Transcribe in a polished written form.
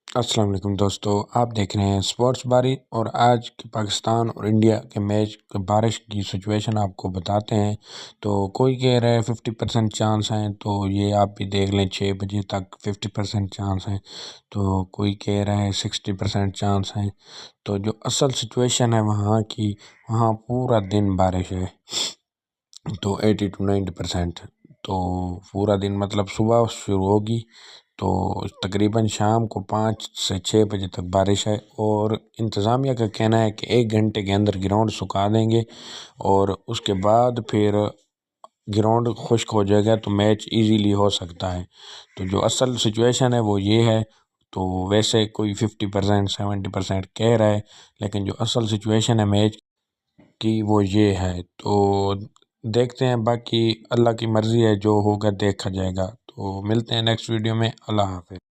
अस्सलाम वालेकुम दोस्तों, आप देख रहे हैं स्पोर्ट्स बारी। और आज के पाकिस्तान और इंडिया के मैच के बारिश की सिचुएशन आपको बताते हैं। तो कोई कह रहा है 50% चांस हैं, तो ये आप भी देख लें 6 बजे तक 50% चांस हैं। तो कोई कह रहा है 60% चांस हैं। तो जो असल सिचुएशन है वहाँ की, वहाँ पूरा दिन बारिश है। तो 80 to 90%। तो पूरा दिन मतलब सुबह शुरू होगी तो तकरीबन शाम को 5 से 6 बजे तक बारिश है। और इंतज़ामिया का कहना है कि 1 घंटे के अंदर ग्राउंड सुखा देंगे और उसके बाद फिर ग्राउंड खुश्क हो जाएगा तो मैच इजीली हो सकता है। तो जो असल सिचुएशन है वो ये है। तो वैसे कोई 50% 70% कह रहा है, लेकिन जो असल सिचुएशन है मैच की वो ये है। तो देखते हैं, बाकी अल्लाह की मर्ज़ी है, जो होगा देखा जाएगा। तो मिलते हैं नेक्स्ट वीडियो में। अल्लाह हाफ़िज़।